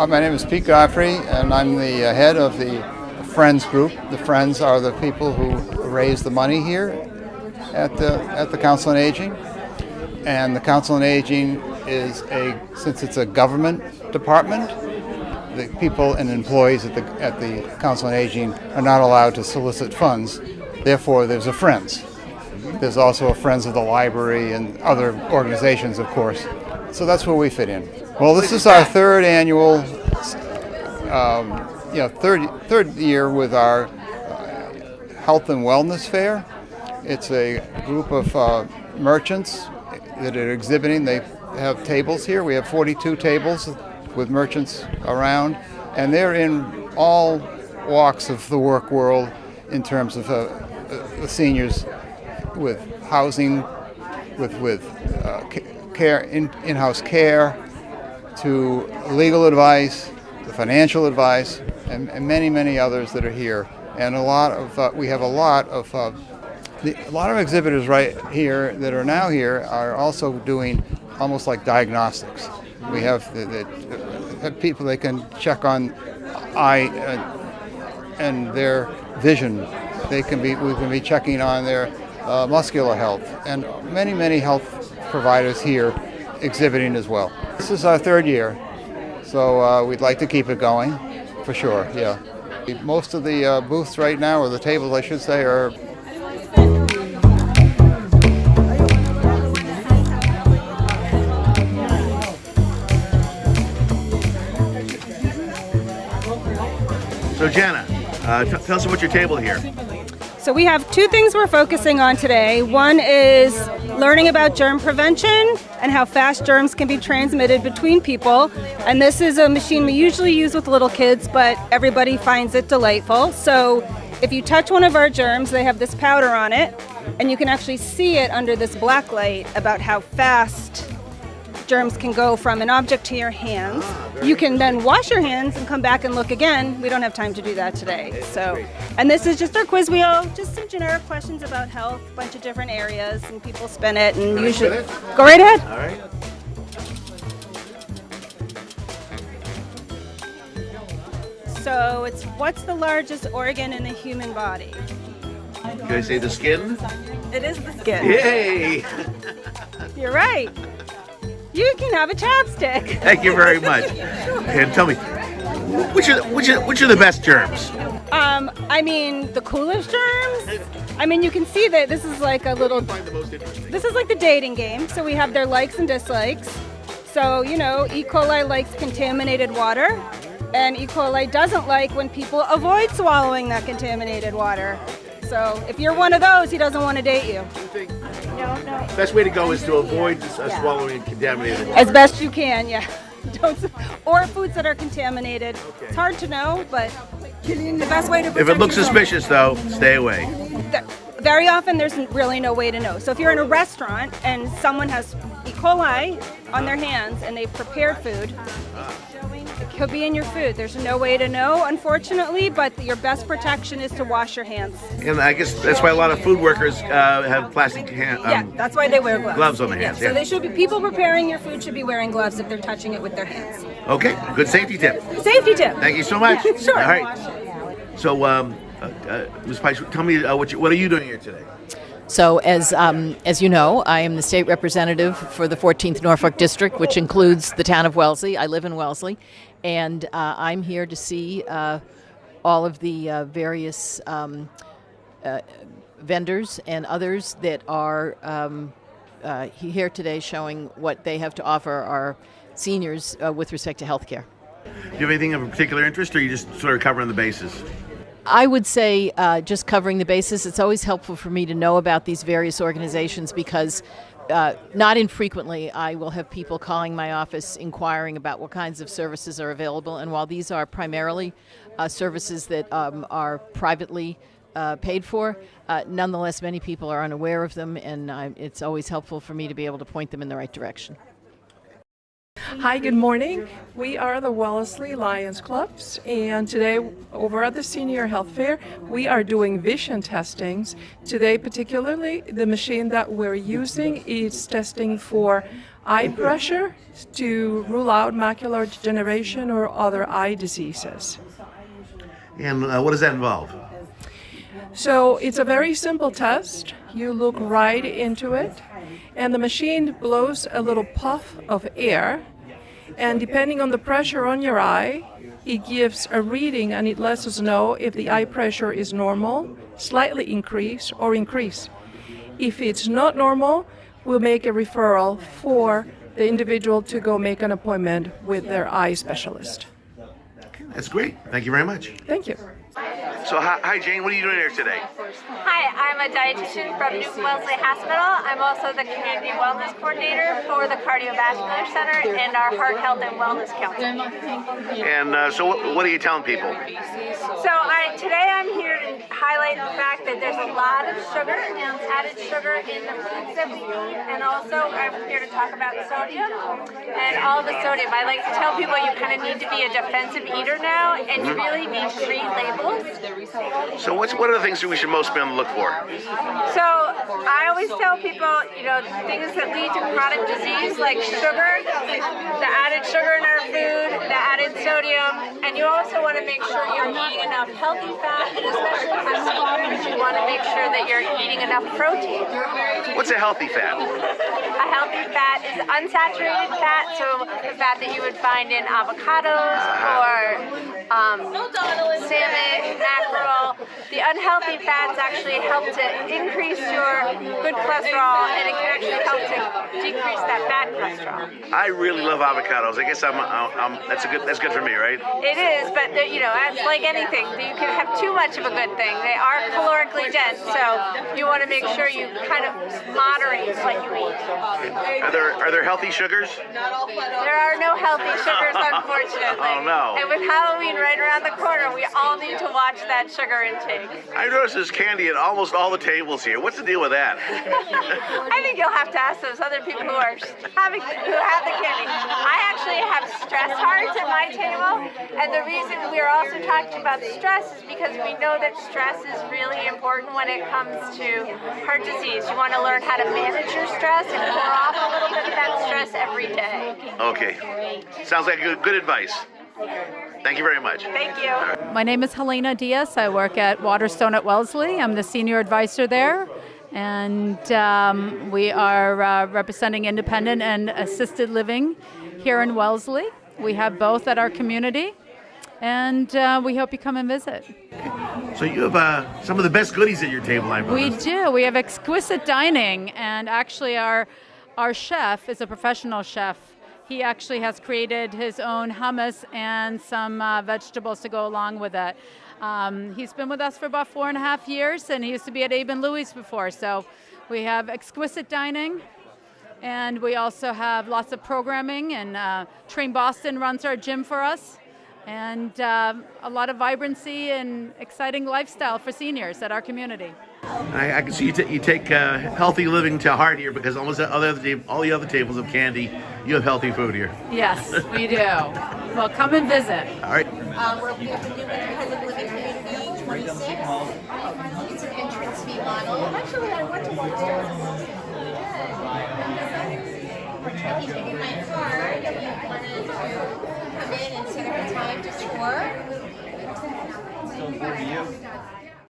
My name is Pete Godfrey, and I'm the head of the Friends group. The Friends are the people who raise the money here at the Council on Aging. And the Council on Aging since it's a government department, the people and employees at the Council on Aging are not allowed to solicit funds. Therefore, there's a Friends. There's also a Friends of the Library and other organizations, of course. So that's where we fit in. Well, this is our third annual, third year with our Health and Wellness Fair. It's a group of merchants that are exhibiting. They have tables here. We have 42 tables with merchants around, and they're in all walks of the work world in terms of the seniors, with housing, with care, in-house care, to legal advice, to financial advice, and many, many others that are here. And we have a lot of exhibitors right here that are now here are also doing almost like diagnostics. We have the people they can check on eye and their vision. We can be checking on their muscular health, and many, many health providers here exhibiting as well. This is our third year, so we'd like to keep it going, for sure, yeah. Most of the booths right now, or the tables I should say, are So Jana, tell us about your table here. So we have two things we're focusing on today. One is learning about germ prevention and how fast germs can be transmitted between people. And this is a machine we usually use with little kids, but everybody finds it delightful. So if you touch one of our germs, they have this powder on it, and you can actually see it under this black light about how fast germs can go from an object to your hands. You can then wash your hands and come back and look again. We don't have time to do that today. And this is just our quiz wheel, just some generic questions about health, a bunch of different areas, and people spin it. And usually, go right ahead. All right. So it's what's the largest organ in the human body? Can I say the skin? It is the skin. Yay! You're right. You can have a chapstick. Thank you very much. And tell me, which are the best germs? The coolest germs. You can see that this is like a little. This is like the dating game. So we have their likes and dislikes. So E. coli likes contaminated water, and E. coli doesn't like when people avoid swallowing that contaminated water. So if you're one of those, he doesn't want to date you. No. Best way to go is to avoid swallowing contaminated water. As best you can, yeah. Or foods that are contaminated. Okay. It's hard to know, but the best way to protect If it looks yourself. suspicious, though, stay away. Very often, there's really no way to know. So if you're in a restaurant and someone has E. coli on their hands and they've prepared food, it could be in your food. There's no way to know, unfortunately, but your best protection is to wash your hands. And I guess that's why a lot of food workers have plastic That's why they wear gloves. Gloves on their hands. So they should be. People preparing your food should be wearing gloves if they're touching it with their hands. Okay, good safety tip. Safety tip. Thank you so much. Sure. All right. So, Ms. Peisch, tell me what are you doing here today? So as you know, I am the state representative for the 14th Norfolk District, which includes the town of Wellesley. I live in Wellesley, and I'm here to see all of the various vendors and others that are here today showing what they have to offer our seniors with respect to health care. Do you have anything of particular interest, or are you just sort of covering the bases? I would say just covering the bases. It's always helpful for me to know about these various organizations because not infrequently I will have people calling my office inquiring about what kinds of services are available. And while these are primarily services that are privately paid for, nonetheless many people are unaware of them, and it's always helpful for me to be able to point them in the right direction. Hi, good morning. We are the Wellesley Lions Clubs, and today over at the Senior Health Fair, we are doing vision testings. Today, particularly, the machine that we're using is testing for eye pressure to rule out macular degeneration or other eye diseases. And what does that involve? So it's a very simple test. You look right into it, and the machine blows a little puff of air, and depending on the pressure on your eye, it gives a reading and it lets us know if the eye pressure is normal, slightly increase, or increase. If it's not normal, we'll make a referral for the individual to go make an appointment with their eye specialist. That's great. Thank you very much. Thank you. So, hi Jane, what are you doing here today? Hi, I'm a dietitian from Newton Wellesley Hospital. I'm also the community wellness coordinator for the Cardiovascular Center and our Heart Health and Wellness Council. And so, what are you telling people? So today I'm here to highlight the fact that there's a lot of sugar, added sugar in the foods that we eat, and also I'm here to talk about sodium and all the sodium. I like to tell people you kind of need to be a defensive eater now, and you really need to read labels. So, what are the things that we should most be on the look for? So I always tell people, things that lead to chronic disease like sugar, the added sugar in our food, the added sodium, and you also want to make sure you're eating enough healthy fat, and especially for seniors, you want to make sure that you're eating enough protein. What's a healthy fat? A healthy fat is unsaturated fat, so the fat that you would find in avocados or salmon, mackerel. The unhealthy fats actually help to increase your good cholesterol, and it can actually help to decrease that bad cholesterol. I really love avocados. I guess that's good for me, right? It is, but it's like anything. You can have too much of a good thing. They are calorically dense, so you want to make sure you kind of moderate what you eat. Are there healthy sugars? There are no healthy sugars, unfortunately. Oh, no. And with Halloween right around the corner, we all need to watch that sugar intake. I noticed there's candy at almost all the tables here. What's the deal with that? I think you'll have to ask those other people who have the candy. I actually have stress hearts at my table, and the reason we are also talking about stress is because we know that stress is really important when it comes to heart disease. You want to learn how to manage your stress and pour off a little bit of that stress every day. Okay. Sounds like good advice. Thank you very much. Thank you. My name is Helena Diaz. I work at Waterstone at Wellesley. I'm the senior advisor there. And we are representing independent and assisted living here in Wellesley. We have both at our community. And we hope you come and visit. So you have some of the best goodies at your table, I We believe. do. We have exquisite dining. And actually our chef is a professional chef. He actually has created his own hummus and some vegetables to go along with it. He's been with us for about 4.5 years, and he used to be at Abe and Louie's before. So we have exquisite dining, and we also have lots of programming, and Train Boston runs our gym for us, and a lot of vibrancy and exciting lifestyle for seniors at our community. I can see you take healthy living to heart here, because almost all the other tables of candy, you have healthy food here. Yes, we do. Well, come and visit. All right. We're with Independent Living Community 26. It's an entrance fee model. Actually, I went to Waterstone.